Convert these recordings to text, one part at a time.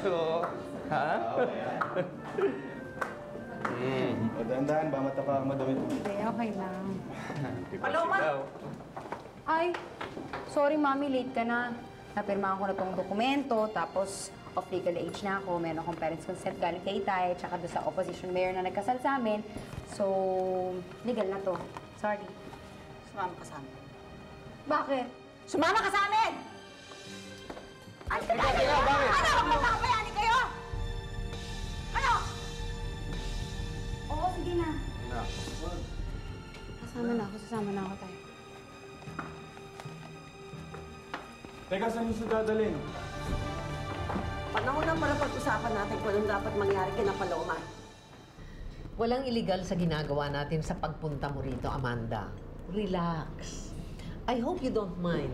Oo. Ha? O, dahan-dahan, ba mata pa madawit. Hindi, okay lang. Paloma! Ay, sorry mami, late ka na. Napirmahan ko na tong dokumento, tapos of legal age na ako. Meron akong parents consent galing kay Itay, tsaka doon sa opposition mayor na nagkasal sa amin. So, legal na to. Sorry. Sumama ka sa amin. Bakit? Sumama ka sa amin! Ay, bakit? Ano? Magpapayani kayo? Ano? Oo, sige na. Sasama na ako tayo. Teka, saan niyo siya dadalhin? Panahon na para pag-usapan natin kung anong dapat mangyari kay na Paloma. Walang illegal sa ginagawa natin sa pagpunta mo rito, Amanda. Relax. I hope you don't mind.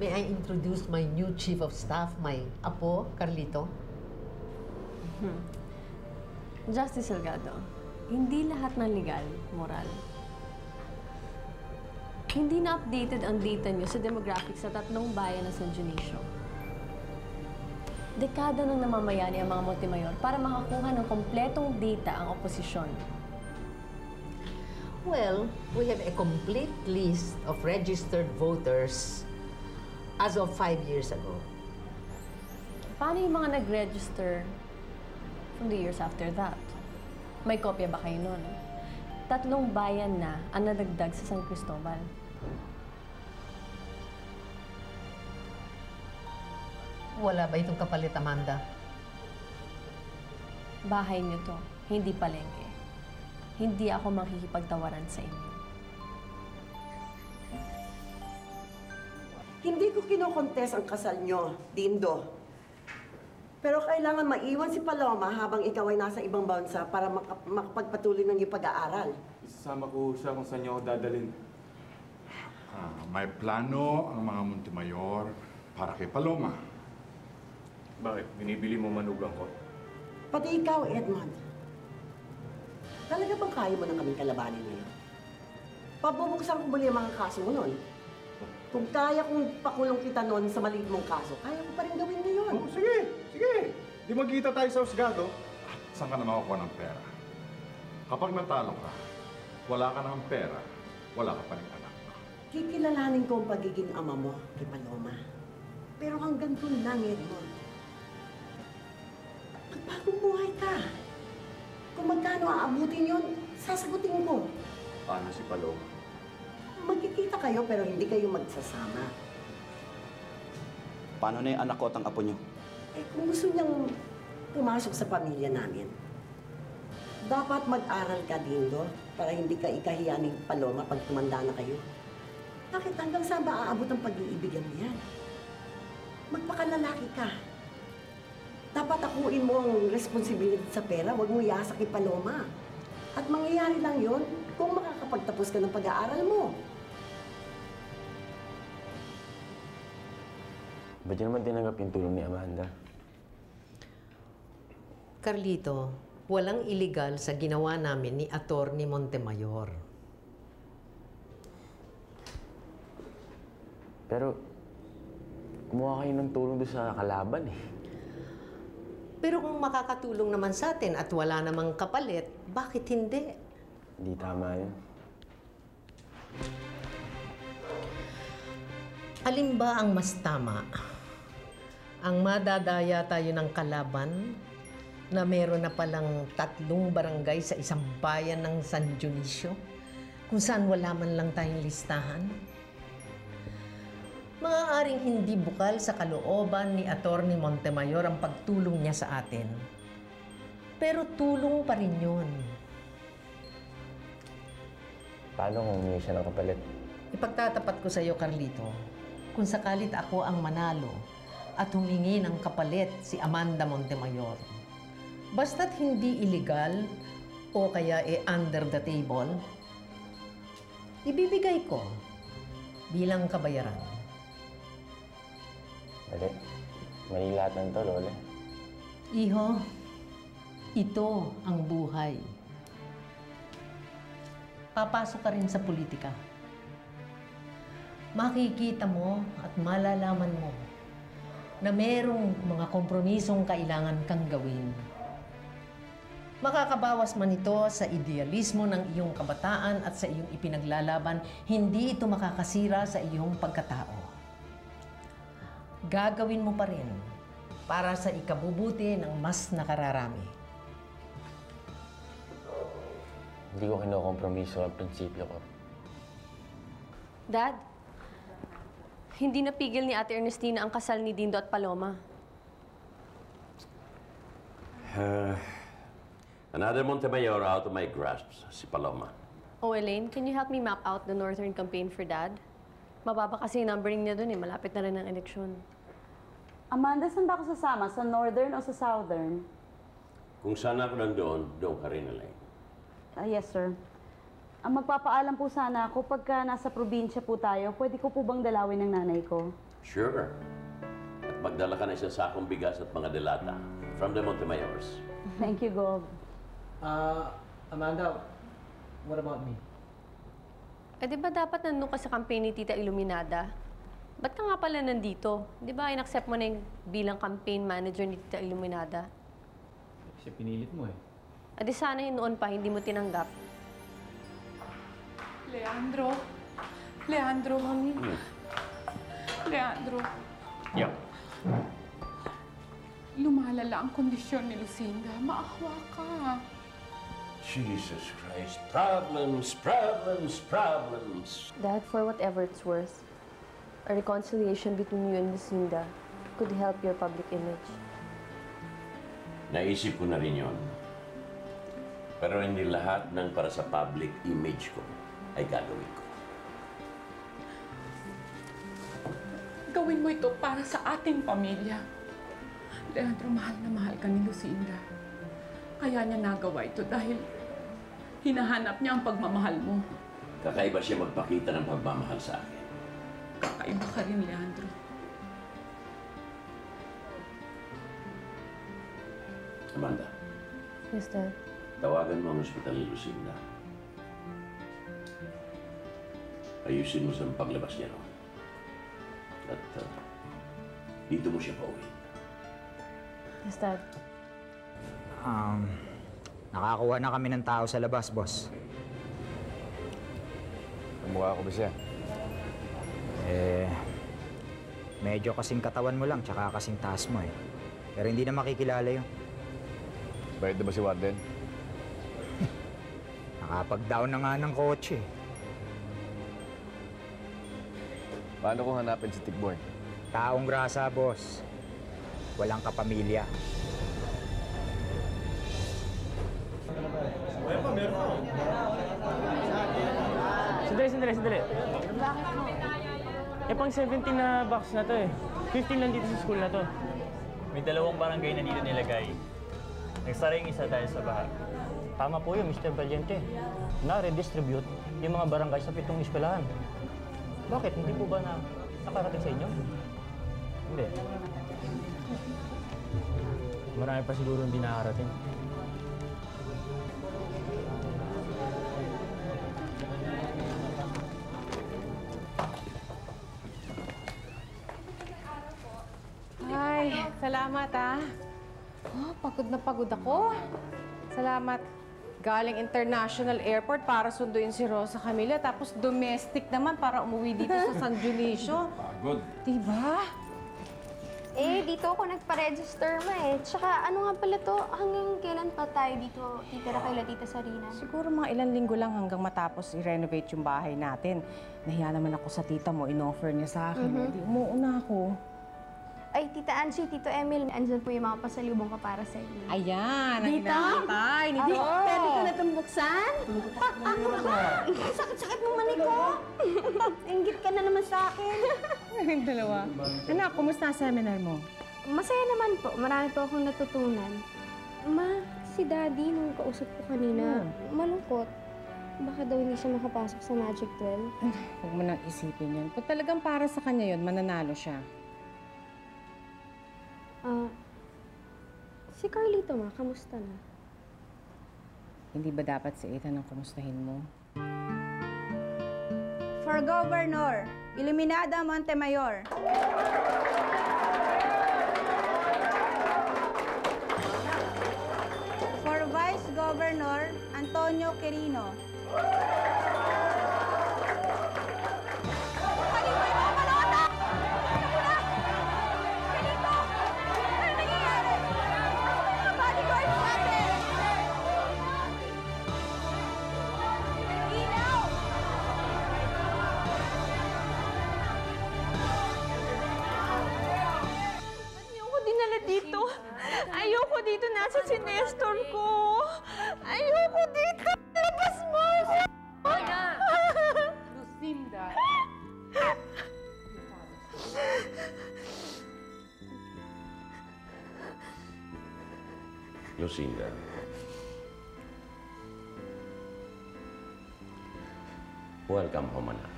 May I introduce my new chief of staff, my apo, Carlito? Justice Salgado, hindi lahat ng legal, moral. Hindi na updated ang data niyo sa demographics sa 3 bayan ng San Dionisio. Dekada nang namamayani ang mga Montemayor para makakuha ng kompletong data ang oposisyon. Well, we have a complete list of registered voters as of 5 years ago. Paano yung mga nag-register from the years after that? May kopya ba kayo nun? 3 bayan na ang nadagdag sa San Cristobal. Wala ba itong kapalit, Amanda? Bahay niyo to, hindi palengke. Hindi ako makikipagtawaran sa inyo. Hindi ko kinokontes ang kasal nyo, Dindo. Pero kailangan maiwan si Paloma habang ikaw ay nasa ibang bansa para makapagpatuloy ng iyong pag-aaral. Isasama ko siya kung saan niyo ako dadalhin. May plano ang mga Montemayor para kay Paloma. Bakit? Binibili mo manugang ko? Pati ikaw, Edmond. Talaga bang kaya mo na kaming kalabanin ngayon? Pabubuksan ko muli ang mga kaso mo nun. Kung kaya kong pakulong kita noon sa maliit mong kaso, kaya ko pa rin gawin ngayon. Oh, sige, sige. Di magkita tayo sa husgado. At saan ka na makukuha ng pera? Kapag natalo ka, wala ka ng pera, wala ka pa rin anak. Kikilalanin ko ang pagiging ama mo kay Paloma. Pero hanggang doon lang, Edmond. Magbagong buhay ka. Kung magkano aabutin yun, sasagutin ko. Paano si Paloma? Magkikita kayo pero hindi kayo magsasama. Paano na yung anak ko at ang apo niyo? Eh kung gusto niyang pumasok sa pamilya namin, dapat mag-aral ka, Dindo, para hindi ka ikahiya ni Paloma pag tumanda na kayo. Bakit hanggang saan ba aabot ang pag-iibigan mo yan? Magpakalalaki ka. Dapat akuin mo ang responsibilidad sa pera, huwag mo iasa kay Paloma. At mangyayari lang yon kung makakapagtapos ka ng pag-aaral mo. Ba't niyo naman tinanggap yung tulong ni Amanda? Carlito, walang illegal sa ginawa namin ni Attorney Montemayor. Pero, kumuha kayo ng tulong doon sa kalaban eh. Pero kung makakatulong naman sa atin at wala namang kapalit, bakit hindi? Hindi tama yun. Alin ba ang mas tama? Ang madadaya tayo ng kalaban na meron na palang 3 barangay sa isang bayan ng San Dionisio kung saan wala man lang tayong listahan? Maaaring hindi bukal sa kalooban ni Attorney Montemayor ang pagtulong niya sa atin. Pero tulong pa rin yun. Paano kung humingi siya ng kapalit? Ipagtatapat ko sa iyo, Carlito, kung sakalit ako ang manalo at humingi ng kapalit si Amanda Montemayor. Basta't hindi illegal o kaya under the table, ibibigay ko bilang kabayaran. Mali. Mali lahat ng to, Lola. Iho, ito ang buhay. Papasok ka rin sa politika. Makikita mo at malalaman mo na merong mga kompromisong kailangan kang gawin. Makakabawas man ito sa idealismo ng iyong kabataan at sa iyong ipinaglalaban, hindi ito makakasira sa iyong pagkatao. Gagawin mo pa rin para sa ikabubuti ng mas nakararami. Hindi ko kinokompromiso ang prinsipyo ko. Dad, hindi napigil ni Ate Ernestina ang kasal ni Dindo at Paloma. Another Montemayor out of my grasp, si Paloma. Oh, Elaine, can you help me map out the northern campaign for Dad? Mababa kasi yung numbering niya dun eh. Malapit na rin ang eleksyon. Amanda, saan ba ako sasama? Sa northern o sa southern? Kung saan ako nandoon, doon ka rin, Elaine. Yes, sir. Ang magpapaalam po sana ako pagka nasa probinsya po tayo, pwede ko po bang dalawin ng nanay ko? Sure. At magdala ka na isang sakong bigas at mga delata from the Montemayors. Thank you, Gov. Amanda, what about me? Eh, di ba dapat nandun ka sa campaign ni Tita Iluminada? Ba't ka nga pala nandito? Di ba in-accept mo na yung bilang campaign manager ni Tita Iluminada? Kasi pinilit mo eh. Eh, di sana yun noon pa, hindi mo tinanggap. Leandro. Leandro, mami. Leandro. Yeah. Lumalala ang kondisyon ni Lucinda. Maawa ka. Jesus Christ. Problems, problems, problems. Dad, for whatever it's worth, a reconciliation between you and Lucinda could help your public image. Naisip ko na rin yun. Pero hindi lahat ng para sa public image ko ay gagawin ko. Gawin mo ito para sa ating pamilya. Leandro, mahal na mahal ka ni Lucinda. Kaya niya nagawa ito dahil hinahanap niya ang pagmamahal mo. Kakaiba siya magpakita ng pagmamahal sa akin. Kakaiba ka rin, Leandro. Amanda, Yes, Dad. tawagan mo ang ospital ni Lucinda. Ayusin mo sa paglabas niya noon. At dito mo siya pauwi. Yes, Dad. Nakakuha na kami ng tao sa labas, boss. Kamukha ko ba siya? Medyo kasing katawan mo lang, tsaka kasing taas mo eh. Pero hindi na makikilala yun. Bayad na ba si Warden? Nakapag-down na nga ng kotse. Paano kung hanapin si Tikboy? Taong grasa, boss. Walang kapamilya. Sandali. Eh, pang 17 na box na to eh. 15 lang dito sa school na to. May dalawang barangay na dito nilagay. Nagsara yung isa dahil sa baha. Tama po yun, Mr. Valiente. Na-redistribute yung mga barangay sa 7 eskwelahan. Bakit? Hindi po ba nakarating sa inyo? Hindi. Marami pa siguro hindi nakarating. Ay, salamat ah. Oh, pagod na pagod ako. Salamat. Galing International Airport para sunduin si Rosa Camila, tapos domestic naman para umuwi dito sa San Dionisio. Pagod. Diba? Eh, dito ako nagpa-register ma eh. Tsaka ano nga pala to, hanggang kailan pa tayo dito titira kay Tita Sarina? Siguro mga ilang linggo lang hanggang matapos i-renovate yung bahay natin. Nahiya naman ako sa tita mo, in-offer niya sa akin. Hindi, umuuna ako. Ay, Tita Angie, Tito Emil, andyan po yung mga pasalubong ko para sa inyo. Ayan, ang Dita? hinahantay ni Tito. Pwede ko na itong buksan? Sakit-sakit mo manik ko. Inggit ka na naman sa akin. Yung dalawa. Anak, kumusta ang seminar mo? Masaya naman po. Marami po akong natutunan. Ma, si Daddy, nung kausap ko kanina, malungkot. Baka daw hindi siya makapasok sa Magic 12. Huwag mo nang isipin yun. Kung talagang para sa kanya yun, mananalo siya. Si Carlito ma, kamusta na? Hindi ba dapat si Ethan ang kumustahin mo? For Governor, Iluminada Montemayor. Governor Antonio Quirino. Dito. Ayoko dito. Nasa si Nestor ko. Ayoko dito. Labas mo! Lucinda! Lucinda. Welcome home, anak.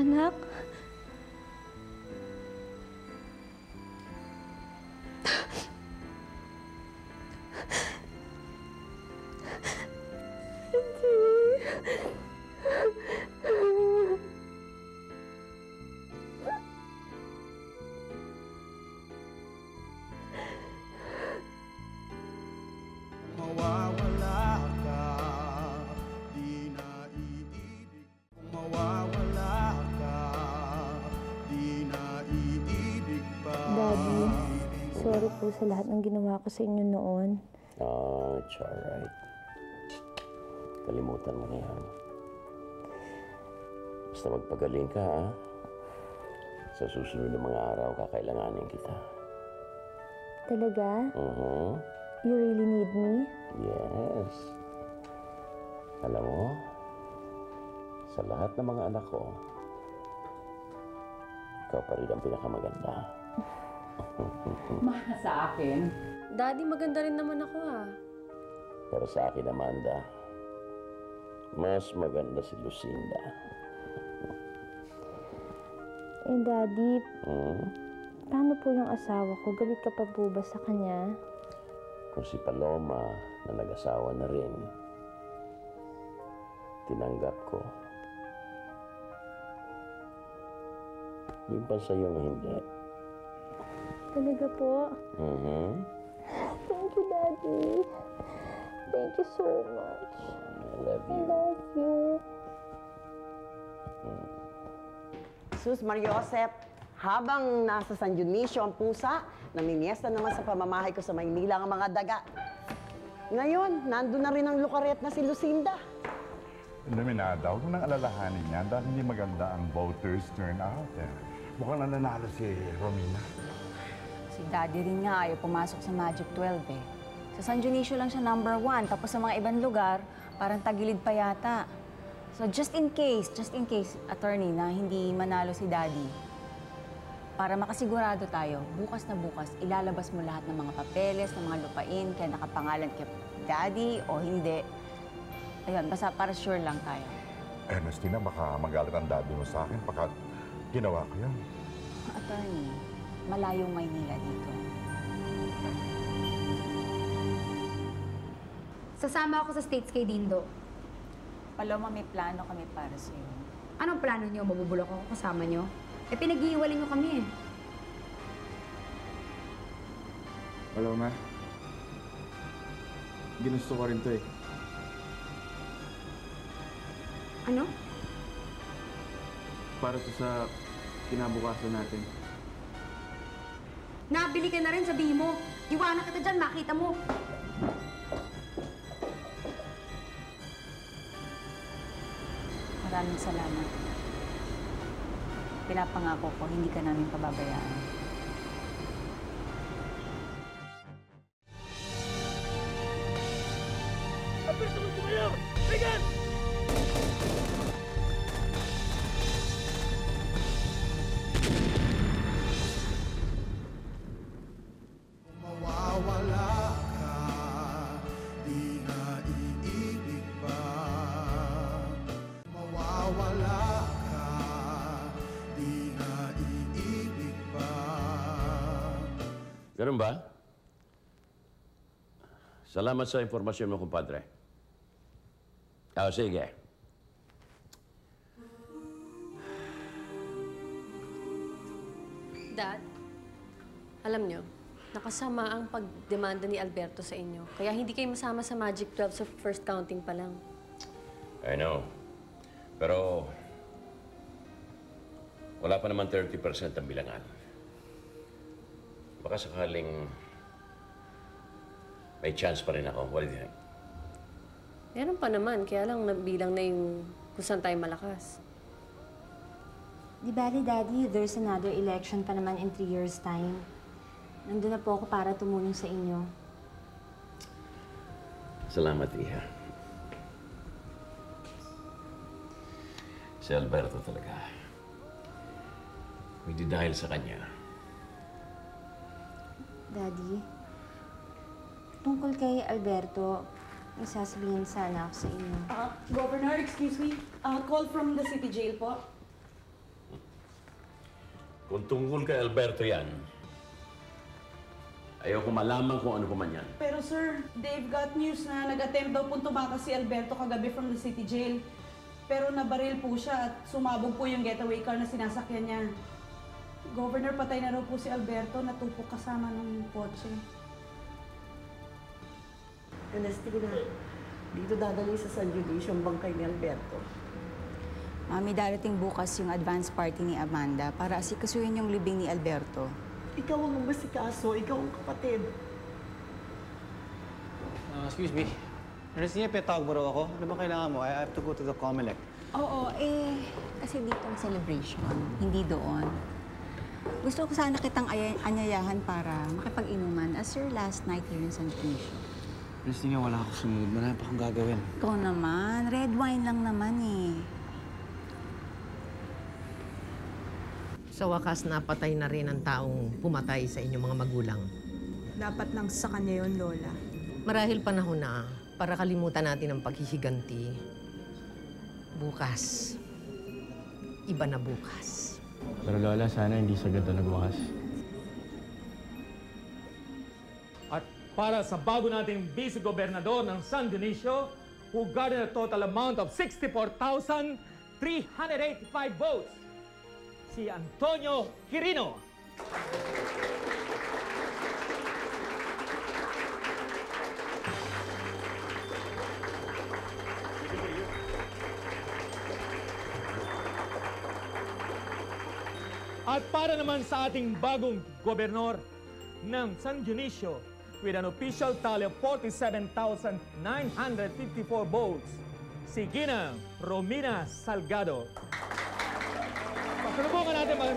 Anak? Mawawala ka, di na iibig. Kung mawawala ka, di na iibig pa. Daddy, sorry po sa lahat ng ginawa ko sa inyo noon. It's alright. Kalimutan mo na yan. Basta magpagaling ka, ha? Sa susunod na mga araw, kakailanganin kita. Talaga? You really need me? Yes. Alam mo, sa lahat ng mga anak ko, ikaw pa rin ang pinakamaganda. Mahal sa akin. Daddy, maganda rin naman ako Pero sa akin, Amanda, mas maganda si Lucinda. Daddy, paano po yung asawa ko? Galit ka pa po ba sa kanya? Kung si Paloma na nag-asawa na rin, tinanggap ko. Yung pa sa'yo na hindi. Talaga po? Thank you, Daddy. Thank you so much. I love you. I love you. Sus Mariosep, habang nasa San Dionisio ang pusa, namimiesta naman sa pamamahay ko sa Maynila ang mga daga. Ngayon, nandun na rin ang lukaret na si Lucinda. Nominada, huwag mo nang alalahanin yan dahil hindi maganda ang voters turnout. Mukhang nananalo si Romina. Si Daddy rin nga ayaw pumasok sa Magic 12 eh. Sa San Dionisio lang siya #1, tapos sa mga ibang lugar, parang tagilid pa yata. So just in case, attorney, na hindi manalo si Daddy, para makasigurado tayo, bukas na bukas, ilalabas mo lahat ng mga papeles, ng mga lupain, kaya nakapangalan kay Daddy o hindi. Ayun, basta para sure lang tayo. Ernestina, baka magalit ang daddy mo sa akin pagka ginawa ko yan. Attorney, malayong Maynila dito. Sasama ako sa States kay Dindo. Paloma, may plano kami para sa'yo. Anong plano niyo? Mabubulok ako kasama niyo? Eh, pinag-iiwalay niyo kami eh. Paloma, ginusto ko rin to eh. Ano? Para to sa kinabukasan natin. Nabili ka na rin, sabihin mo. Iwanan kita dyan, makita mo. Maraming salamat. Pinapangako ko, hindi ka namin pababayaan. Apirto mo tumayo! Bigan! Mawawala ka, di na iibig pa. Mawawala ka, di na iibig pa. Ganun ba? Salamat sa informasyon mo, kumpadre. Sige. Dad, alam niyo, Nakasama ang pagdemanda ni Alberto sa inyo. Kaya hindi kayo masama sa Magic 12 sa first counting pa lang. I know. Pero wala pa naman 30% ang bilangan. Baka sakaling may chance pa rin ako. What do you think? Meron pa naman, kaya lang nabilang na yung kung saan tayo malakas. Di bali, Daddy, there's another election pa naman in 3 years' time. Nandun na po ako para tumulong sa inyo. Salamat, Iha. Si Alberto talaga. Hindi dahil sa kanya. Daddy, tungkol kay Alberto, may sasabihin sana ako sa inyo. Governor, excuse me. Call from the city jail po. Kung tungkol kay Alberto yan, ayaw ko malaman kung ano pa man yan. Pero sir, they've got news na nag-attempt daw pong tumakas si Alberto kagabi from the city jail. Pero nabaril po siya at sumabog po yung getaway car na sinasakyan niya. Governor, patay na raw po si Alberto, natupok kasama ng kotse. Ernestina, dito dadalhin sa San Dionisio ang bangkay ni Alberto. Mami, darating bukas yung advance party ni Amanda para asikasuhin yung libing ni Alberto. Ikaw ang masikaso, ikaw ang kapatid. Excuse me. Ernestina, petawag mo raw ako. Ano ba kailangan mo? I have to go to the Comelec. Oo, kasi dito ang celebration, hindi doon. Gusto ko sana kitang anyayahan para makipag-inuman as your last night here in San Dionisio. Ernestina, wala ako sa mood. Marami pa akong gagawin. Ikaw naman, red wine lang naman eh. Sa wakas, napatay na rin ang taong pumatay sa inyong mga magulang. Dapat lang sa kanya yun, Lola. Marahil panahon na para kalimutan natin ang paghihiganti. Bukas. Iba na bukas. Pero Lola, sana hindi sa ganito nagwakas. At para sa bago nating vice-gobernador ng San Dionisio, who garnered a total amount of 64,385 votes, si Antonio Quirino. At para naman sa ating bagong gobernador ng San Dionisio, with an official tally of 47,954 votes, si Ginang Romina Salgado. Pasalubungan natin mga